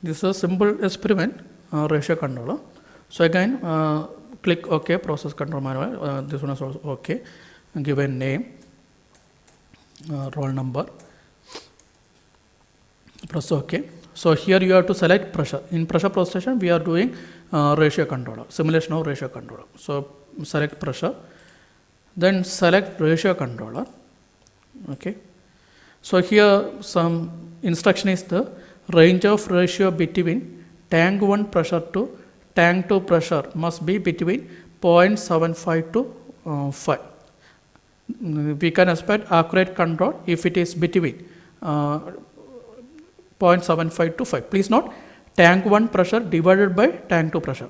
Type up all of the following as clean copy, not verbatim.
This is a simple experiment, ratio controller. So again, click OK, process control manual. This one is also OK. Give a name, roll number, press OK. So here you have to select pressure. In pressure process station, we are doing ratio controller, simulation of ratio controller. So select pressure, then select ratio controller. Okay. So here some instruction is the range of ratio between tank 1 pressure to tank 2 pressure must be between 0.75 to 5. We can expect accurate control if it is between 0.75 to 5. Please note tank 1 pressure divided by tank 2 pressure.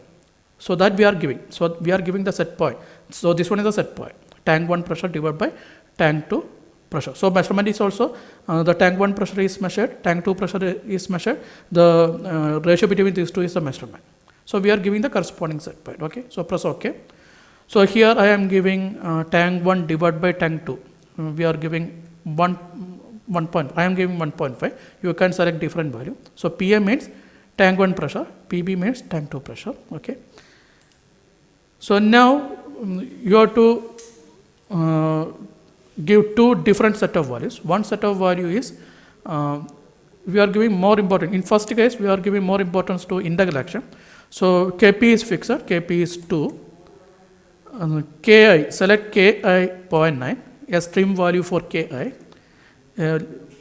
So that we are giving. So we are giving the set point. So this one is the set point. Tank 1 pressure divided by tank 2 pressure. So measurement is also the tank 1 pressure is measured, tank 2 pressure is measured, the ratio between these two is the measurement. So we are giving the corresponding set point. Okay. So press OK. So here I am giving tank 1 divided by tank 2. We are giving 1 point. I am giving 1.5. You can select different value. So PM means tank 1 pressure, PB means tank 2 pressure. Okay. So now you have to give two different set of values. One set of value is we are giving more important. In first case, we are giving more importance to integral action. So Kp is fixed, Kp is 2. Ki, select Ki 0.9, a stream value for Ki,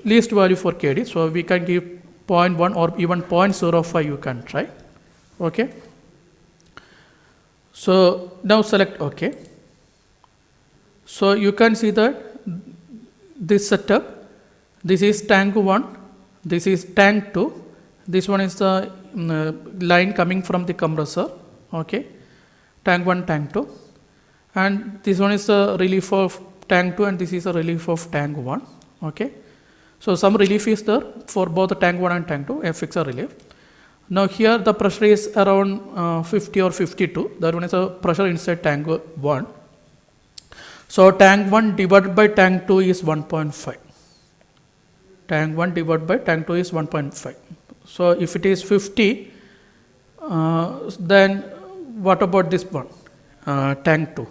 least value for Kd. So we can give 0.1 or even 0.05 you can try. Okay. So now select OK. So you can see that this setup, this is tank 1, this is tank 2, this one is the line coming from the compressor, okay, tank 1, tank 2, and this one is the relief of tank 2 and this is the relief of tank 1, okay. So some relief is there for both the tank 1 and tank 2, a fixed relief. Now here the pressure is around 50 or 52, that one is a pressure inside tank 1. So tank 1 divided by tank 2 is 1.5. Tank 1 divided by tank 2 is 1.5. So if it is 50, then what about this one? Tank 2.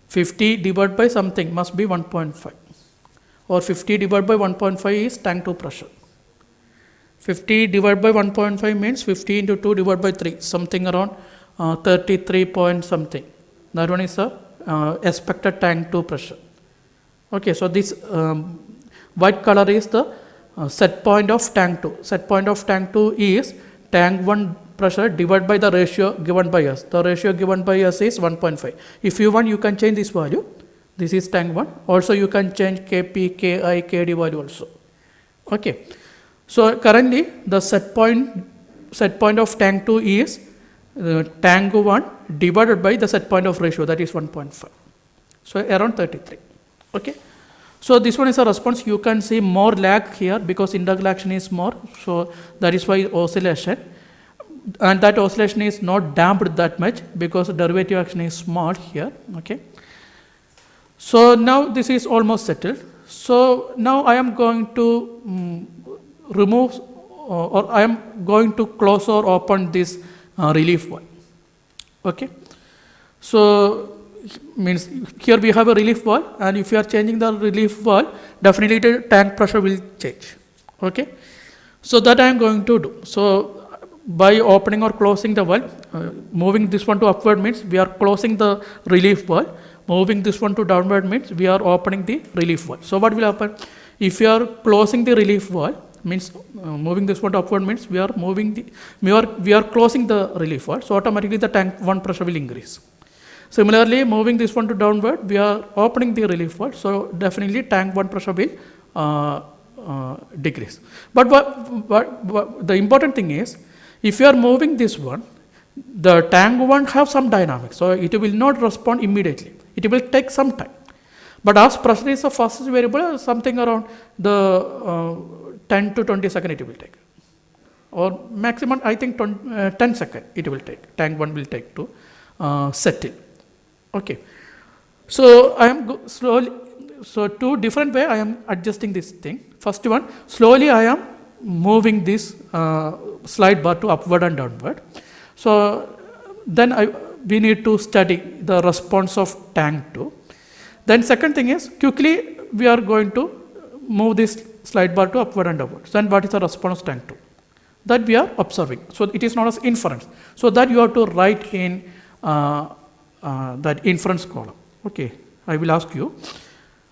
50 divided by something must be 1.5. Or 50 divided by 1.5 is tank 2 pressure. 50 divided by 1.5 means 50 into 2 divided by 3, something around 33 point something. That one is a expected tank 2 pressure. Okay, so this white color is the set point of tank 2. Set point of tank 2 is tank 1 pressure divided by the ratio given by us. The ratio given by us is 1.5. If you want, you can change this value. This is tank 1. Also, you can change Kp, Ki, Kd value also. Okay. So currently, the set point of tank 2 is tank 1 divided by the set point of ratio, that is 1.5. So around 33. Okay. So this one is a response. You can see more lag here because integral action is more. So that is why oscillation. And that oscillation is not damped that much because derivative action is small here. Okay. So now this is almost settled. So now I am going to remove or I am going to close or open this relief valve. Okay. So means here we have a relief valve, and if you are changing the relief valve, definitely the tank pressure will change. Okay. So that I am going to do. So by opening or closing the valve, moving this one to upward means we are closing the relief valve. Moving this one to downward means we are opening the relief valve. So what will happen? If you are closing the relief valve, means moving this one to upward means we are closing the relief valve. So automatically the tank 1 pressure will increase. Similarly, moving this one to downward, we are opening the relief valve. So definitely tank 1 pressure will decrease. But the important thing is, if you are moving this one, the tank 1 have some dynamics. So it will not respond immediately. It will take some time. But as pressure is the fastest variable, something around the 10 to 20 seconds it will take. Or maximum, I think 10 seconds it will take. Tank 1 will take to settle. Okay. So I am slowly, so two different way I am adjusting this thing. First one, slowly I am moving this slide bar to upward and downward. So then we need to study the response of tank 2. Then second thing is, quickly we are going to move this slide bar to upward and downward. Then what is the response of tank 2? That we are observing. So it is known as inference. So that you have to write in that inference column. Okay, I will ask you.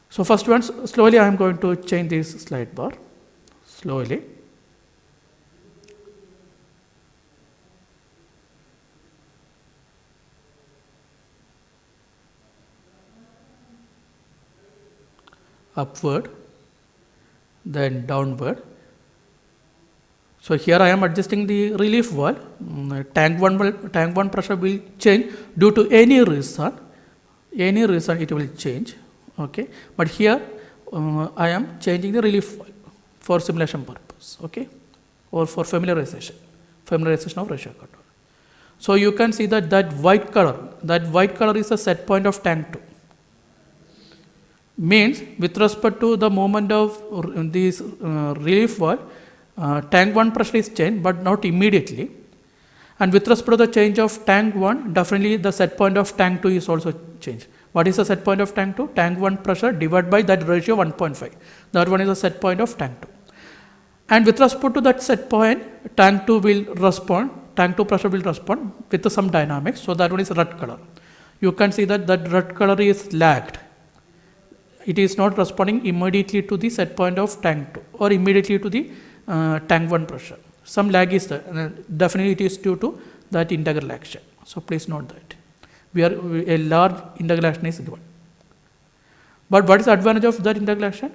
So first one, slowly I am going to change this slide bar. Slowly. Upward, then downward. So here I am adjusting the relief valve. Tank 1 pressure will change due to any reason. Any reason it will change. Okay, but here I am changing the relief valve for simulation purpose. Okay, or for familiarization of ratio control. So you can see that white color is the set point of tank 2. Means with respect to the movement of this relief valve, tank 1 pressure is changed, but not immediately. And with respect to the change of tank 1, definitely the set point of tank 2 is also changed. What is the set point of tank 2? Tank 1 pressure divided by that ratio 1.5. That one is the set point of tank 2. And with respect to that set point, tank 2 will respond, tank 2 pressure will respond with some dynamics. So that one is red color. You can see that red color is lagged. It is not responding immediately to the set point of tank 2 or immediately to the tank 1 pressure. Some lag is there. Definitely it is due to that integral action. So please note that. A large integral action is given. But what is the advantage of that integral action?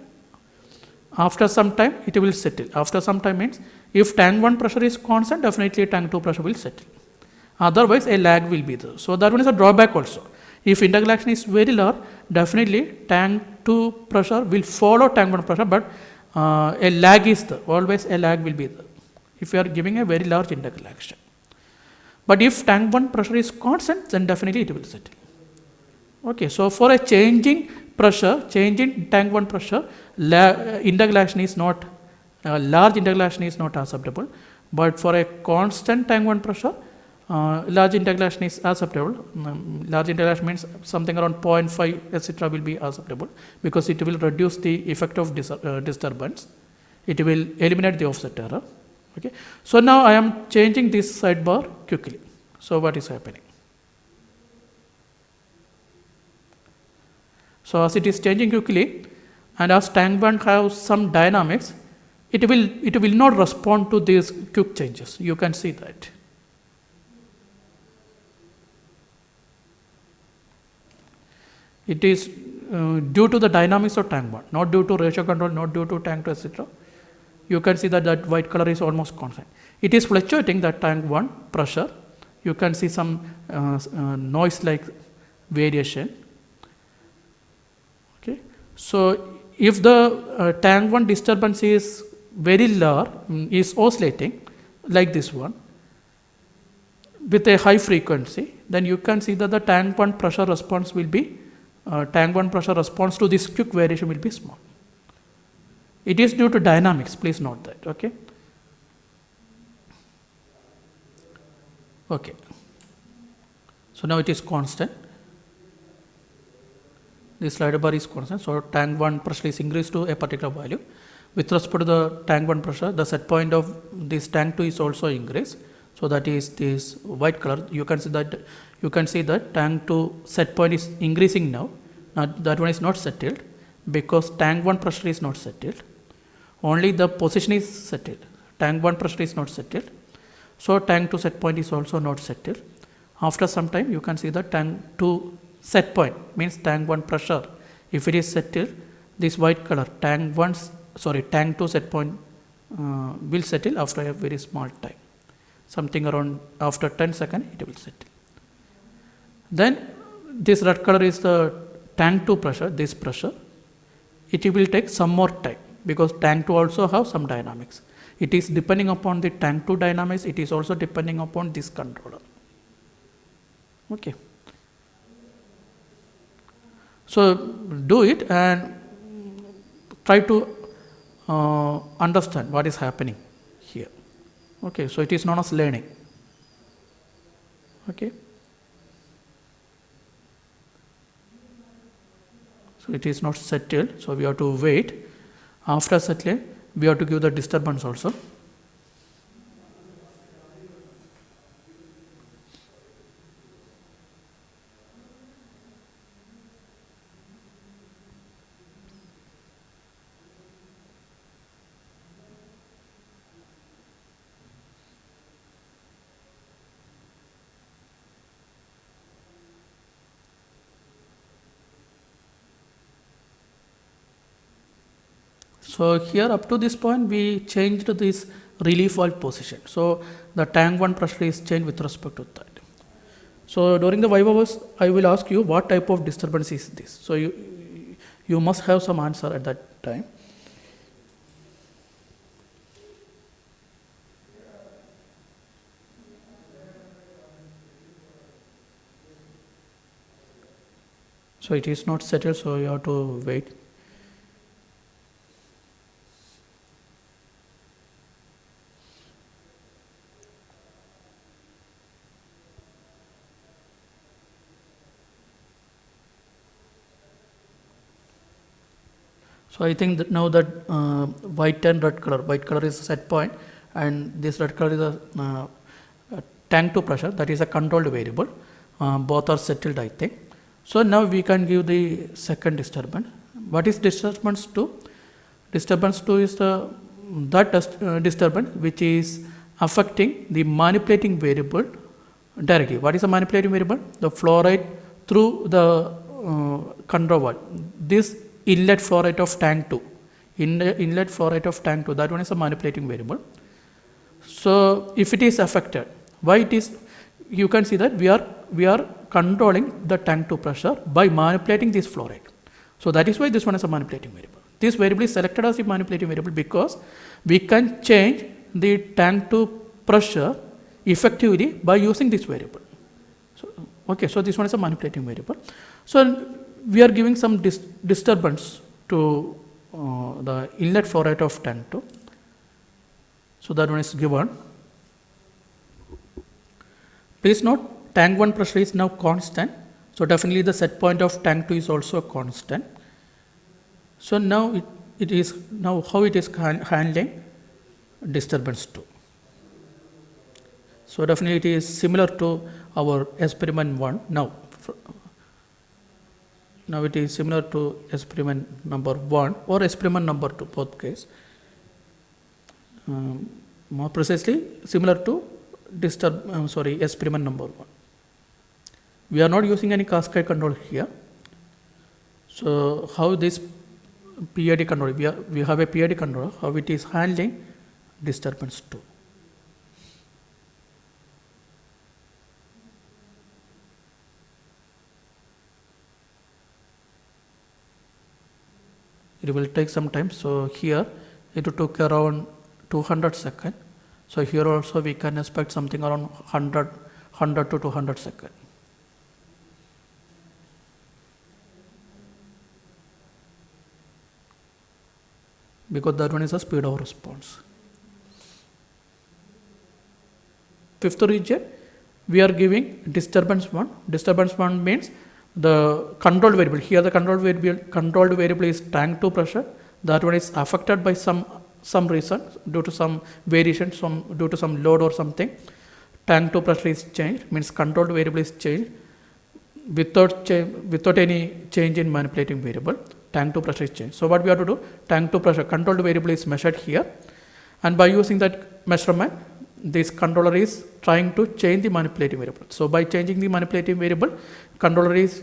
After some time it will settle. After some time means if tank 1 pressure is constant, definitely tank 2 pressure will settle. Otherwise a lag will be there. So that one is a drawback also. If integral action is very large, definitely tank 2 pressure will follow tank 1 pressure, but a lag is there. Always a lag will be there if you are giving a very large integral action. But if tank 1 pressure is constant, then definitely it will settle. Okay, so for a changing pressure, changing tank 1 pressure, integral action is not, large integral action is not acceptable. But for a constant tank 1 pressure, large integral action is acceptable. Large integral action means something around 0.5 etc. will be acceptable because it will reduce the effect of disturbance. It will eliminate the offset error. Okay. So now I am changing this sidebar quickly. So what is happening? So as it is changing quickly, and as tank 1 has some dynamics, it will not respond to these quick changes. You can see that. It is due to the dynamics of tank 1, not due to ratio control, not due to tank 2, etc. You can see that white color is almost constant. It is fluctuating that tank 1 pressure. You can see some noise like variation. Okay. So if the tank 1 disturbance is very low, is oscillating like this one with a high frequency, then you can see that the tank 1 pressure response will be tank 1 pressure response to this quick variation will be small. It is due to dynamics, please note that. Okay. Okay. So now it is constant. This slider bar is constant. So tank 1 pressure is increased to a particular value. With respect to the tank 1 pressure, the set point of this tank 2 is also increased. So that is this white color. You can see that tank 2 set point is increasing now. Now that one is not settled because tank 1 pressure is not settled. Only the position is settled. Tank 1 pressure is not settled. So tank 2 set point is also not settled. After some time you can see that tank 2 set point means tank 1 pressure. If it is settled, this white color tank 2 set point will settle after a very small time. Something around after 10 seconds it will settle. Then this red color is the tank 2 pressure, this pressure. It will take some more time because tank 2 also have some dynamics. It is depending upon the tank 2 dynamics, it is also depending upon this controller. Okay. So do it and try to understand what is happening here. Okay, so it is known as learning. Okay, so it is not settled, so we have to wait. After settling, we have to give the disturbance also. So here up to this point we changed this relief valve position. So the tank 1 pressure is changed with respect to that. So during the 5 hours I will ask you what type of disturbance is this. So you must have some answer at that time. So it is not settled, so you have to wait. So I think that now that white and red color is a set point, and this red color is a tank 2 pressure, that is a controlled variable. Both are settled, I think. So now we can give the second disturbance. What is disturbance 2? Disturbance 2 is that disturbance which is affecting the manipulating variable directly. What is the manipulating variable? The flow rate through the control valve. This inlet flow rate of tank 2. Inlet flow rate of tank 2, that one is a manipulating variable. So if it is affected, why it is? You can see that we are controlling the tank 2 pressure by manipulating this flow rate. So that is why this one is a manipulating variable. This variable is selected as a manipulating variable because we can change the tank 2 pressure effectively by using this variable. So, okay, so this one is a manipulating variable. So we are giving some disturbance to the inlet flow rate of tank 2. So that one is given. Please note, tank 1 pressure is now constant. So definitely the set point of tank 2 is also a constant. So now it is now how it is handling disturbance 2. So definitely it is similar to our experiment 1 now. Now it is similar to experiment number 1 or experiment number 2, both case. More precisely similar to experiment number 1. We are not using any cascade control here. So how this PID control, we have a PID control, how it is handling disturbance 2. It will take some time. So here it took around 200 seconds. So here also we can expect something around 100 to 200 seconds. Because that one is a speed of response. Fifth region, we are giving disturbance 1. Disturbance 1 means the controlled variable. Here the controlled variable is tank 2 pressure. That one is affected by some reason, due to some variation, due to some load or something. Tank 2 pressure is changed, means controlled variable is changed without any change in manipulating variable. Tank 2 pressure is changed. So what we have to do? Tank 2 pressure, controlled variable is measured here, and by using that measurement, this controller is trying to change the manipulating variable. So by changing the manipulating variable, controller is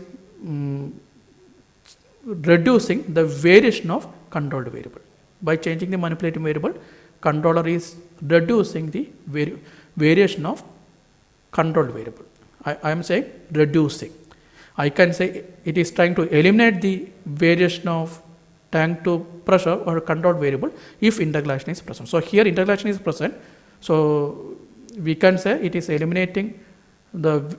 reducing the variation of controlled variable. By changing the manipulating variable, controller is reducing the variation of controlled variable. I am saying reducing. I can say it is trying to eliminate the variation of tank 2 pressure or controlled variable if intercalation is present. So here intercalation is present. So we can say it is eliminating the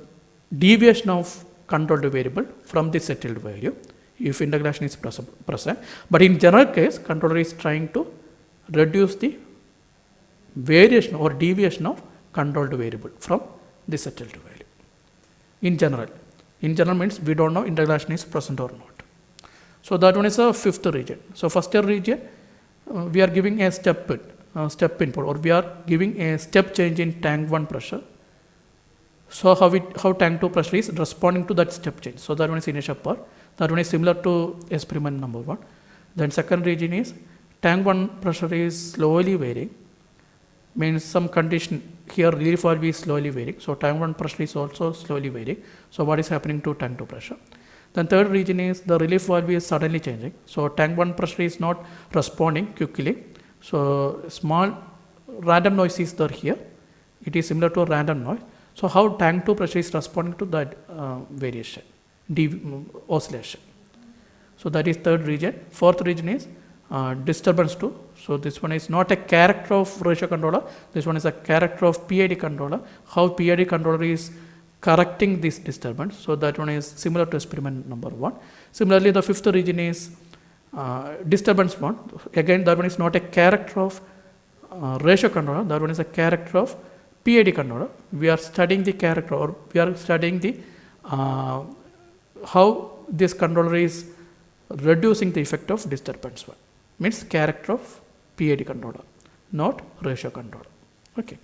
deviation of controlled variable from the settled value if intercalation is present. But in general case, controller is trying to reduce the variation or deviation of controlled variable from the settled value. In general means we don't know interrelation is present or not. So that one is a fifth region. So first region, we are giving a step input, or we are giving a step change in tank 1 pressure. So how tank 2 pressure is responding to that step change. So that one is initial part. That one is similar to experiment number 1. Then second region is tank 1 pressure is slowly varying, means some condition here relief valve is slowly varying. So tank 1 pressure is also slowly varying. So what is happening to tank 2 pressure? Then third region is the relief valve is suddenly changing. So tank 1 pressure is not responding quickly. So small random noise is there here. It is similar to a random noise. So how tank 2 pressure is responding to that variation, oscillation. So that is third region. Fourth region is disturbance 2. So this one is not a character of ratio controller. This one is a character of PID controller. How PID controller is correcting this disturbance. So that one is similar to experiment number 1. Similarly, the fifth region is disturbance 1. Again, that one is not a character of ratio controller. That one is a character of PID controller. We are studying the character, or we are studying the how this controller is reducing the effect of disturbance 1. Means character of PID controller, not ratio controller. Okay.